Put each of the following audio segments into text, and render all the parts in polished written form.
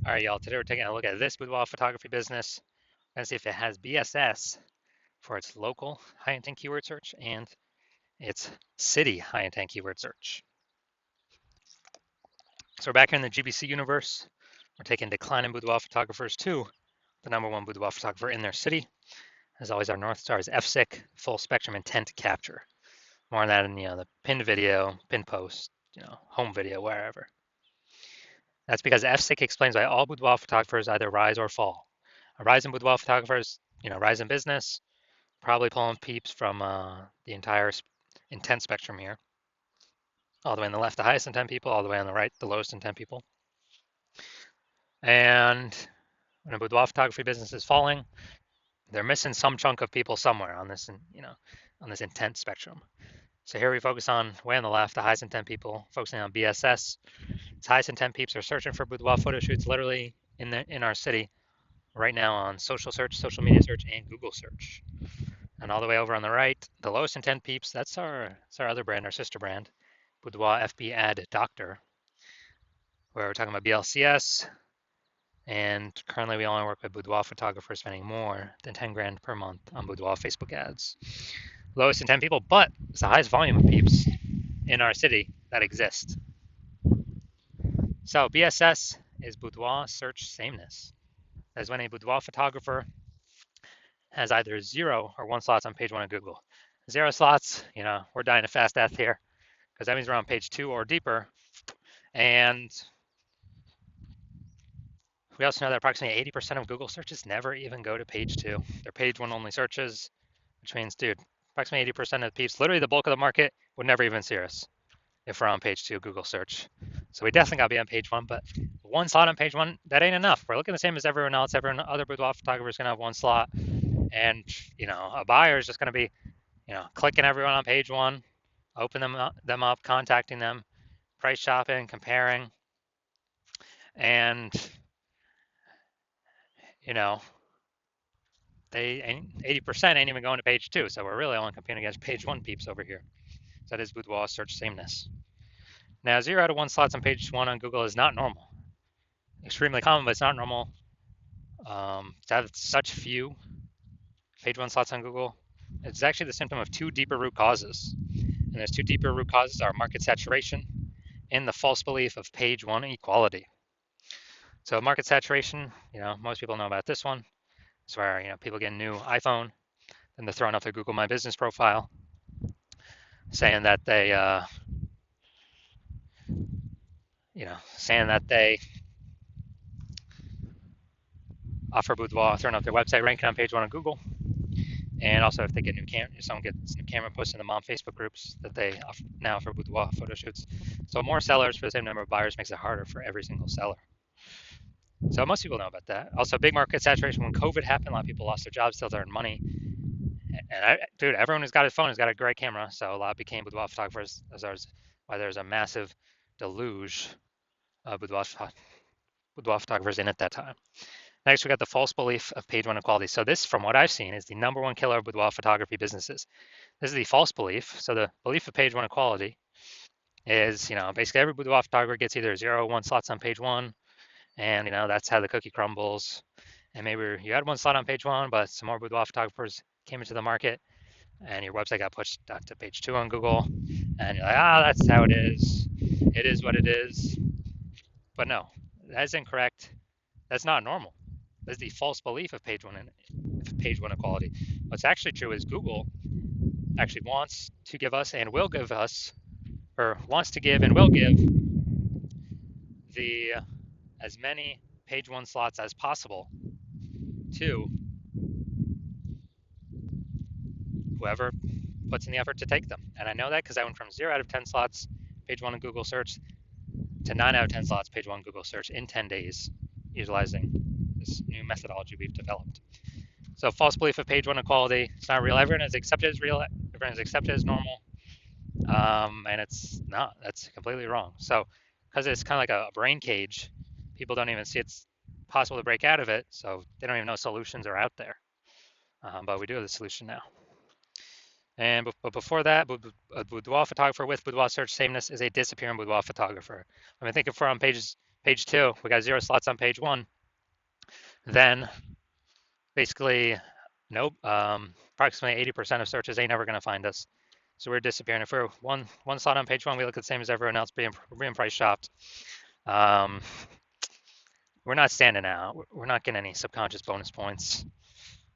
All right, y'all. Today we're taking a look at this boudoir photography business and see if it has BSS for its local high intent keyword search and its city high intent keyword search. So we're back here in the GBC universe. We're taking declining boudoir photographers to the #1 boudoir photographer in their city. As always, our North Star is FSIC, full spectrum intent capture. More on that in the pinned video, pinned post, home video, wherever. That's because FSIC explains why all boudoir photographers either rise or fall. A rise in boudoir photographers, rise in business, probably pulling peeps from the entire intent spectrum here. All the way on the left, the highest intent people, all the way on the right, the lowest intent people. And when a boudoir photography business is falling, they're missing some chunk of people somewhere on this, on this intent spectrum. So here we focus on way on the left, the highest intent people, focusing on BSS. Its highest intent peeps are searching for boudoir photo shoots literally in our city right now on social search, social media search, and Google search. And all the way over on the right, the lowest intent peeps, that's our other brand, our sister brand, Boudoir FB Ad Doctor, where we're talking about BLCS. And currently we only work with boudoir photographers spending more than 10 grand per month on boudoir Facebook ads. Lowest intent people, but it's the highest volume of peeps in our city that exist. So BSS is boudoir search sameness. That is when a boudoir photographer has either 0 or 1 slots on page 1 of Google. 0 slots, we're dying a fast death here because that means we're on page 2 or deeper. And we also know that approximately 80% of Google searches never even go to page 2. They're page 1 only searches, which means, dude, approximately 80% of the peeps, literally the bulk of the market, would never even see us if we're on page 2 Google search. So we definitely got to be on page 1, but 1 slot on page 1, that ain't enough. We're looking the same as everyone else. Every other boudoir photographer is going to have 1 slot. And, a buyer is just going to be, clicking everyone on page 1, open them up, contacting them, price shopping, comparing, and they 80% ain't even going to page 2, so we're really only competing against page 1 peeps over here. So that is boudoir search sameness. Now, 0 out of 1 slots on page 1 on Google is not normal. Extremely common, but it's not normal to have such few page 1 slots on Google. It's actually the symptom of 2 deeper root causes. And those 2 deeper root causes are market saturation and the false belief of page 1 equality. So market saturation, most people know about this one. It's where, people get a new iPhone, then they're throwing up their Google My Business profile, saying that they, offer boudoir, throwing up their website ranking on page 1 of Google. And also if they get if someone gets new camera posted in the mom Facebook groups that they now offer boudoir photo shoots. So more sellers for the same number of buyers makes it harder for every single seller. So most people know about that. Also, big market saturation. When COVID happened, a lot of people lost their jobs, still earned money. And dude, everyone who's got his phone has got a great camera, so a lot became boudoir photographers. Why there's a massive deluge of boudoir photographers in at that time. Next, we got the false belief of page 1 equality. So this, from what I've seen, is the #1 killer of boudoir photography businesses. This is the false belief. So the belief of page 1 equality is, basically every boudoir photographer gets either 0 or 1 slots on page 1, and that's how the cookie crumbles. And maybe you had 1 slot on page 1, but some more boudoir photographers came into the market, and your website got pushed up to page 2 on Google, and you're like, that's how it is. It is what it is. But no, that is incorrect. That's not normal. That's the false belief of page 1 equality. What's actually true is Google actually wants to give us and will give us, or wants to give and will give the as many page 1 slots as possible to whoever puts in the effort to take them. And I know that because I went from 0 out of 10 slots page 1 in Google search to 9 out of 10 slots page 1 Google search in 10 days, utilizing this new methodology we've developed. So false belief of page 1 equality, it's not real. Everyone is accepted as real, everyone is accepted as normal, and it's not. That's completely wrong. So because it's kind of like a brain cage, people don't even see it's possible to break out of it, so they don't even know solutions are out there. But we do have the solution now. But before that, a boudoir photographer with boudoir search sameness is a disappearing boudoir photographer. I mean, think if we're on page page 2, we got 0 slots on page 1, then basically, nope, approximately 80% of searches ain't never going to find us. So we're disappearing. If we're one slot on page 1, we look the same as everyone else, being price shopped. We're not standing out. We're not getting any subconscious bonus points.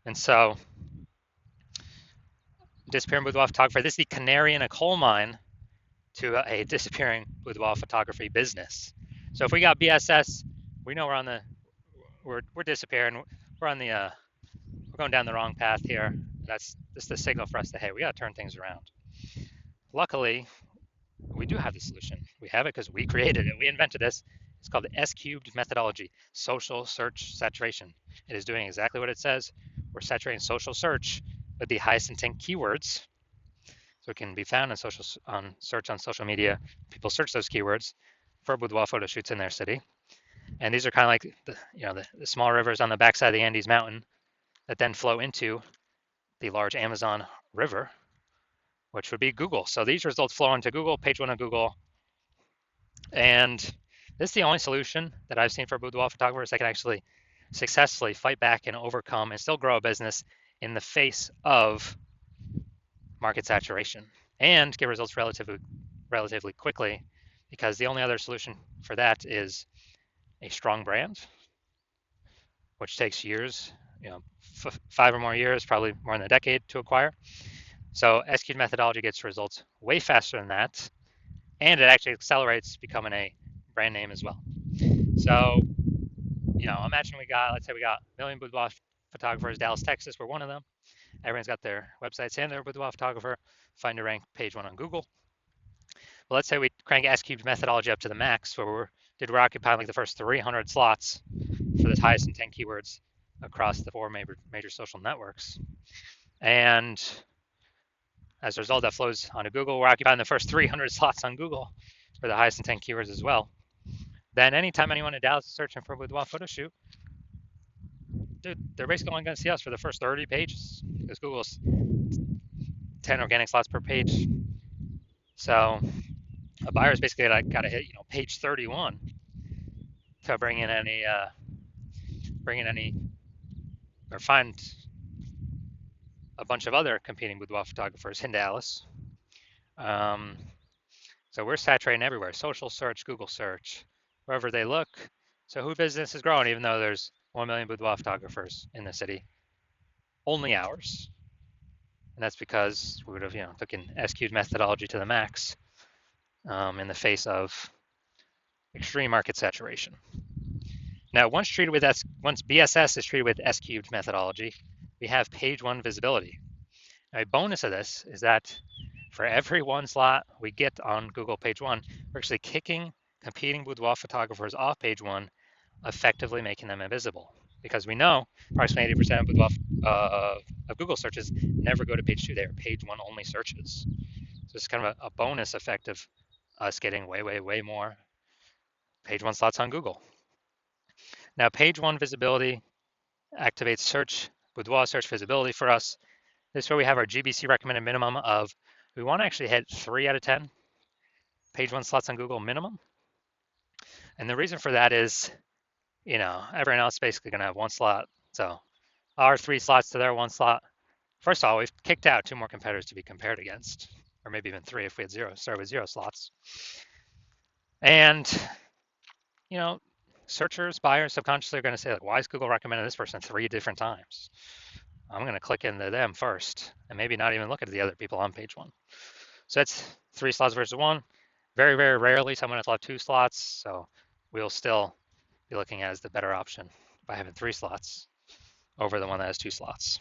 And so, disappearing boudoir photographer, this is the canary in a coal mine to a disappearing boudoir photography business. So if we got BSS, we know we're disappearing. We're on the we're going down the wrong path here. That's just the signal for us that, hey, we got to turn things around. Luckily, we do have the solution. We have it because we created it. We invented this. It's called the S-cubed methodology, social search saturation. It is doing exactly what it says. We're saturating social search with the highest intent keywords, so it can be found in search on social media. People search those keywords for boudoir photo shoots in their city, and these are kind of like the small rivers on the backside of the Andes Mountain that then flow into the large Amazon River, which would be Google. So these results flow into Google, page 1 of Google, and this is the only solution that I've seen for boudoir photographers that can actually successfully fight back and overcome and still grow a business in the face of market saturation and get results relatively quickly, because the only other solution for that is a strong brand, which takes years, 5 or more years, probably more than a decade to acquire. So S-cubed methodology gets results way faster than that, and it actually accelerates becoming a brand name as well. So, imagine let's say we got a million boudoir photographers. Dallas, Texas, we're one of them. Everyone's got their websites and their boudoir photographer. Find a rank page 1 on Google. Well, let's say we crank S-cubed methodology up to the max, where we're occupying like the first 300 slots for the highest intent keywords across the 4 major social networks. And as a result, that flows onto Google. We're occupying the first 300 slots on Google for the highest intent keywords as well. Then anytime anyone in Dallas is searching for a boudoir photo shoot, dude, they're basically only going to see us for the first 30 pages, because Google's 10 organic slots per page. So a buyer's basically got to hit page 31 to bring in any or find a bunch of other competing boudoir photographers in Dallas. So we're saturating everywhere: social search, Google search, wherever they look. So who business is growing, even though there's 1 million boudoir photographers in the city? Only ours. And that's because we would have taken S-cubed methodology to the max in the face of extreme market saturation. Now, once BSS is treated with S-cubed methodology, we have page 1 visibility. Now, a bonus of this is that for every 1 slot we get on Google page 1, we're actually kicking competing boudoir photographers off page 1, effectively making them invisible. Because we know approximately 80% of boudoir of Google searches never go to page 2. They are page 1 only searches. So it's kind of a bonus effect of us getting way more page 1 slots on Google. Now, page 1 visibility activates boudoir search visibility for us. This is where we have our GBC recommended minimum of, we want to actually hit 3 out of 10 page 1 slots on Google minimum. And the reason for that is, everyone else is basically going to have 1 slot. So our 3 slots to their 1 slot. First of all, we've kicked out 2 more competitors to be compared against, or maybe even 3 if we had started with 0 slots. And, searchers, buyers subconsciously are going to say, like, why is Google recommending this person 3 different times? I'm going to click into them first and maybe not even look at the other people on page 1. So that's 3 slots versus 1. Very, very rarely someone will have 2 slots. So we'll still be looking at as the better option by having 3 slots over the one that has 2 slots.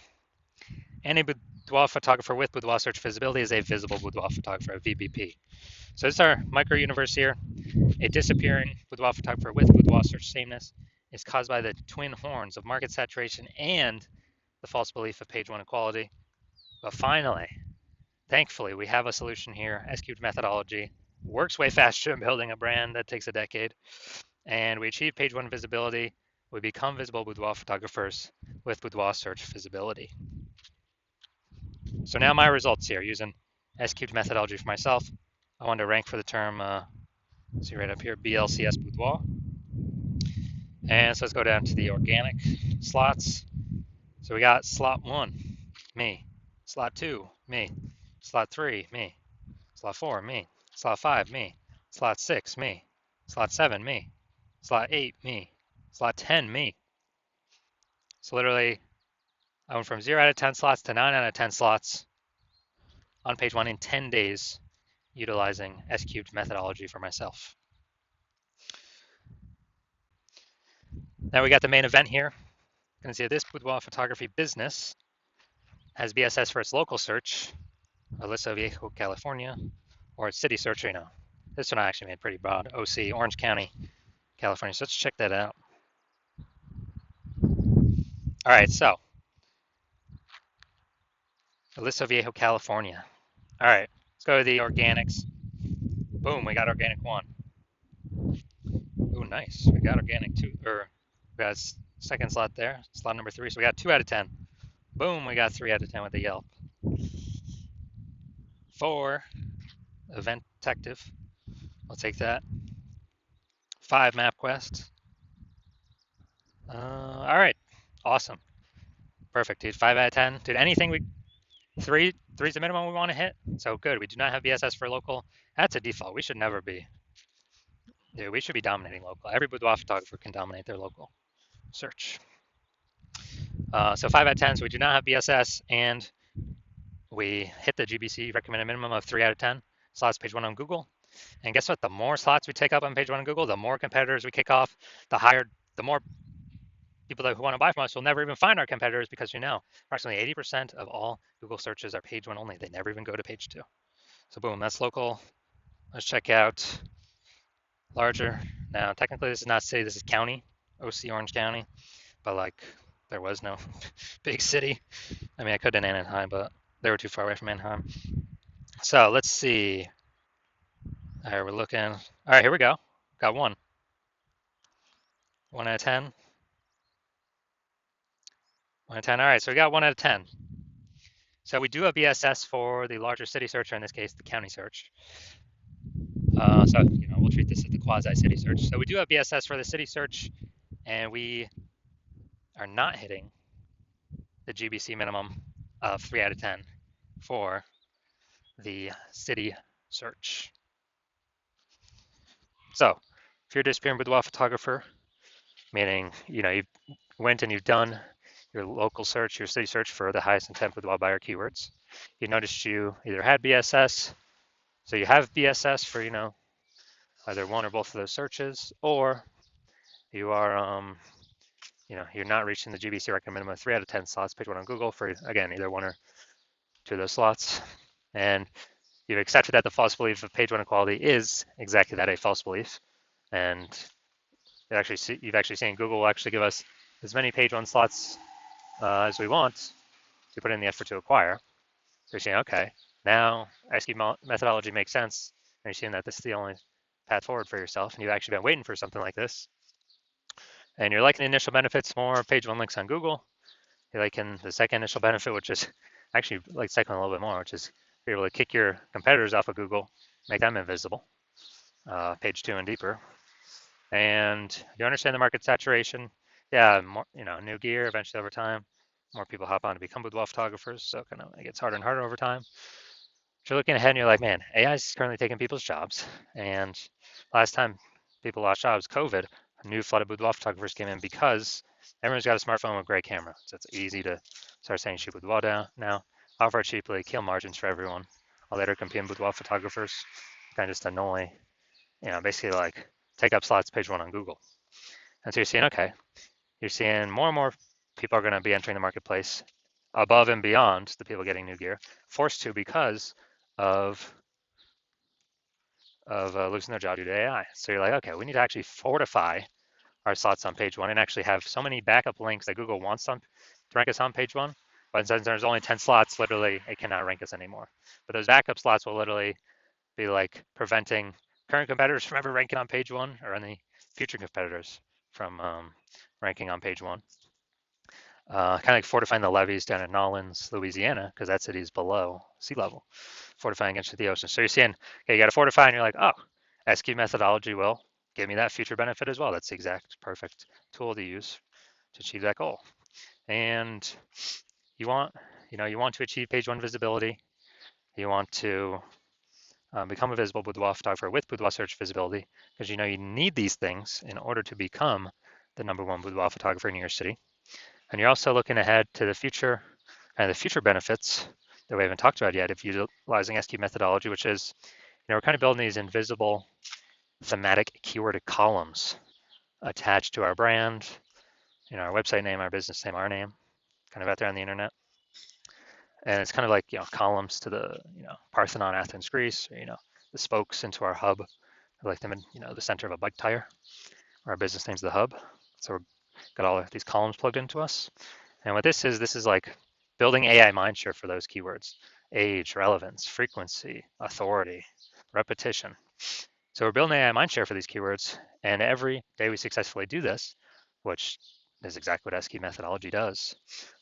Any boudoir photographer with boudoir search visibility is a visible boudoir photographer, a VBP. So this is our micro universe here. A disappearing boudoir photographer with boudoir search sameness is caused by the twin horns of market saturation and the false belief of page 1 equality. But finally, thankfully, we have a solution here. S-cubed methodology works way faster than building a brand that takes a decade. And we achieve page 1 visibility. We become visible boudoir photographers with boudoir search visibility. So now my results here using S-cubed methodology for myself. I wanted to rank for the term, see right up here, BLCS boudoir. And so let's go down to the organic slots. So we got slot 1, me. Slot 2, me. Slot 3, me. Slot 4, me. Slot 5, me. Slot 6, me. Slot 7, me. Slot 8, me. Slot 10, me. So literally, I went from 0 out of 10 slots to 9 out of 10 slots on page 1 in 10 days utilizing S-cubed methodology for myself. Now we got the main event here. You can see this boudoir photography business has BSS for its local search, Aliso Viejo, California, or its city search, This one I actually made pretty broad, OC, Orange County, California. So let's check that out. All right, so Aliso Viejo, California. All right, let's go to the organics. Boom, we got organic 1. Ooh, nice. We got organic 2, or we got second slot there, slot number 3. So we got 2 out of 10. Boom, we got 3 out of 10 with the Yelp. 4, Event Detective. I'll take that. 5, MapQuest. All right, awesome. Perfect, dude. 5 out of 10. Dude, anything three's the minimum we want to hit. So good. We do not have BSS for local. That's a default. We should never be. Dude, we should be dominating local. Every boudoir photographer can dominate their local search. So 5 out of 10. So we do not have BSS, and we hit the GBC recommended minimum of 3 out of 10 slots page 1 on Google. And guess what? The more slots we take up on page 1 on Google, the more competitors we kick off, the more people who want to buy from us will never even find our competitors, because approximately 80% of all Google searches are page 1 only. They never even go to page 2. So boom, that's local. Let's check out larger. Now, technically this is not city, this is county, OC Orange County, but like there was no big city. I mean, I could in Anaheim, but they were too far away from Anaheim. So let's see. All right, we're looking. All right, here we go. Got 1. 1 out of 10. 1 out of 10. All right, so we got 1 out of 10. So we do have BSS for the larger city search, or in this case, the county search. So we'll treat this as the quasi-city search. So we do have BSS for the city search, and we are not hitting the GBC minimum of 3 out of 10 for the city search. So if you're a disappearing boudoir photographer, meaning you've went and you've done your local search, your city search for the highest intent boudoir buyer keywords, you noticed you either had BSS, so you have BSS for either one or both of those searches, or you are you're not reaching the GBC recommended minimum of 3 out of 10 slots page 1 on Google for, again, either 1 or 2 of those slots, and you've accepted that the false belief of page 1 equality is exactly that, a false belief, and you've actually seen Google will actually give us as many page 1 slots as we want to put in the effort to acquire. So you're saying, okay, now SQ methodology makes sense, and you're seeing that this is the only path forward for yourself, and you've actually been waiting for something like this, and you're liking the initial benefits more, page 1 links on Google. You're liking the second initial benefit, which is actually like second a little bit more, which is be able to kick your competitors off of Google, make them invisible, page 2 and deeper. And you understand the market saturation. Yeah, more, new gear eventually over time. More people hop on to become boudoir photographers, so it gets harder and harder over time. But you're looking ahead and you're like, man, AI is currently taking people's jobs. And last time people lost jobs, COVID, a new flood of boudoir photographers came in because everyone's got a smartphone with a great camera. So it's easy to start saying shoot boudoir now, offer it cheaply, kill margins for everyone. All later competing boudoir photographers kind of just annoy, basically like take up slots page 1 on Google. And so you're seeing, okay, you're seeing more and more people are going to be entering the marketplace above and beyond the people getting new gear, forced to because of losing their job due to AI. So you're like, okay, we need to actually fortify our slots on page 1 and actually have so many backup links that Google wants to rank us on page 1. But since there's only 10 slots, literally, it cannot rank us anymore. But those backup slots will literally be like preventing current competitors from ever ranking on page 1, or any future competitors from ranking on page 1. Kind of like fortifying the levees down in Nolens, Louisiana, because that city is below sea level, fortifying against the ocean. So you're seeing, okay, you got to fortify, and you're like, oh, SQ methodology will give me that future benefit as well. That's the exact perfect tool to use to achieve that goal. And you want, you want to achieve page one visibility. You want to become a visible boudoir photographer with boudoir search visibility, because you need these things in order to become the #1 boudoir photographer in your city. And you're also looking ahead to the future and the future benefits that we haven't talked about yet of utilizing SQ methodology, which is, we're kind of building these invisible thematic keyword columns attached to our brand, our website name, our business name, our name, kind of out there on the internet. And it's kind of like, columns to the, Parthenon, Athens, Greece, or, the spokes into our hub, like them in, the center of a bike tire. Our business name's the hub. So we've got all of these columns plugged into us. And what this is like building AI mindshare for those keywords: age, relevance, frequency, authority, repetition. So we're building AI mindshare for these keywords, and every day we successfully do this, which is exactly what SQ methodology does,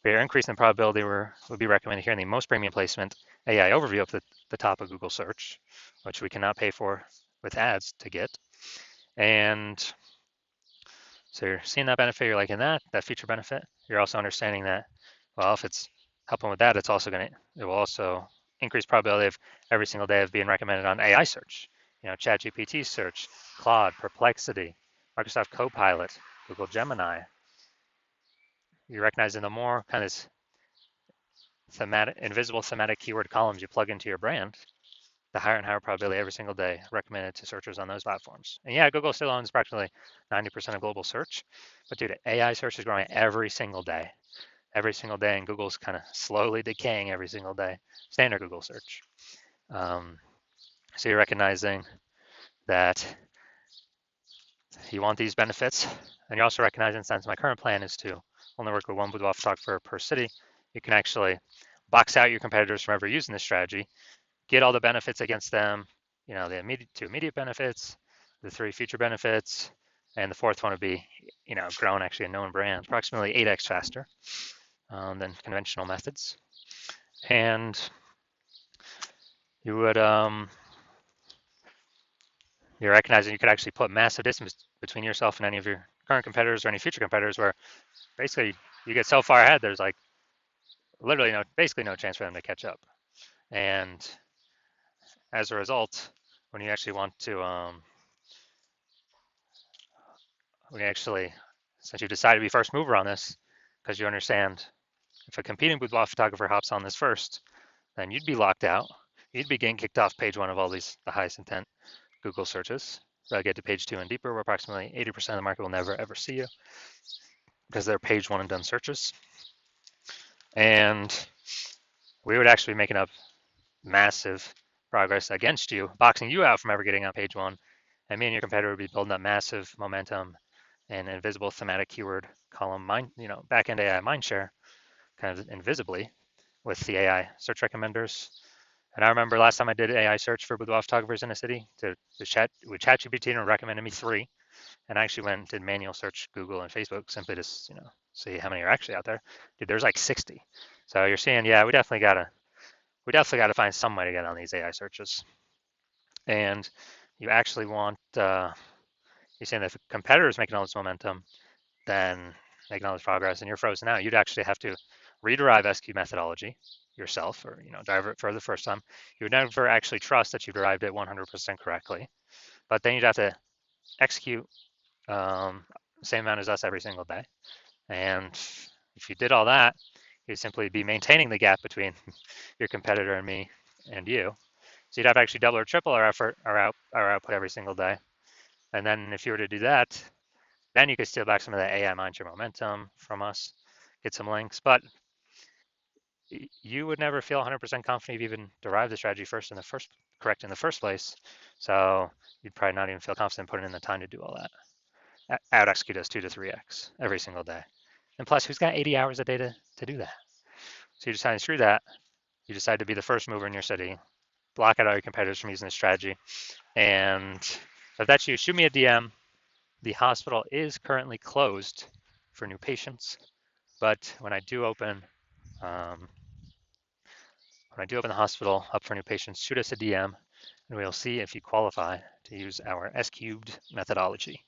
we are increasing the probability we'll be recommended here in the most premium placement AI overview up at the top of Google search, which we cannot pay for with ads to get. And so you're seeing that benefit, you're liking that future benefit. You're also understanding that, well, if it's helping with that, it will also increase probability of every single day of being recommended on AI search. ChatGPT search, Claude, Perplexity, Microsoft Copilot, Google Gemini. You're recognizing the more kind of invisible thematic keyword columns you plug into your brand, the higher and higher probability every single day recommended to searchers on those platforms. And yeah, Google still owns practically 90% of global search, but dude, AI search is growing every single day, and Google's kind of slowly decaying every single day. Standard Google search. So you're recognizing that you want these benefits, and you're also recognizing, since my current plan is to only work with one boudoir photographer per city, you can actually box out your competitors from ever using this strategy, get all the benefits against them, the two immediate benefits, the 3 future benefits, and the 4th one would be, growing actually a known brand approximately 8x faster than conventional methods. And you would, you're recognizing you could actually put massive distance between yourself and any of your current competitors or any future competitors, where basically you get so far ahead, there's like literally basically no chance for them to catch up. And as a result, when you actually want to, since you decide to be first mover on this, because you understand if a competing boudoir photographer hops on this first, then you'd be locked out. You'd be getting kicked off page 1 of all the highest intent Google searches. They'll get to page 2 and deeper, where approximately 80% of the market will never ever see you because they're page 1 and done searches. And we would actually be making up massive progress against you, boxing you out from ever getting on page 1. And me and your competitor would be building up massive momentum and invisible thematic keyword column backend AI mindshare, kind of invisibly, with the AI search recommenders. And I remember last time I did AI search for boudoir photographers in a city with ChatGPT, and recommended me 3. And I actually went and did manual search Google and Facebook simply to see how many are actually out there. Dude, there's like 60. So you're seeing, yeah, we definitely gotta find some way to get on these AI searches. And you actually want, you're saying that if a competitor is making all this momentum, then making all this progress, and you're frozen out, you'd actually have to rederive SQ methodology yourself, or drive it for the first time. You would never actually trust that you derived it 100% correctly, but then you'd have to execute the same amount as us every single day. And if you did all that, you'd simply be maintaining the gap between your competitor and me and you. So you'd have to actually double or triple our effort, our output every single day. And then if you were to do that, then you could steal back some of that AI mindshare momentum from us, get some links. But you would never feel 100% confident you've even derived the strategy correct in the first place. So you'd probably not even feel confident putting in the time to do all that. Out execute us 2 to 3x every single day. And plus, who's got 80 hours a day to do that? So you decide to screw that. You decide to be the first mover in your city, block out all your competitors from using this strategy. And if that's you, shoot me a DM. The hospital is currently closed for new patients, but when I do open the hospital up for new patients, shoot us a DM, and we'll see if you qualify to use our S cubed methodology.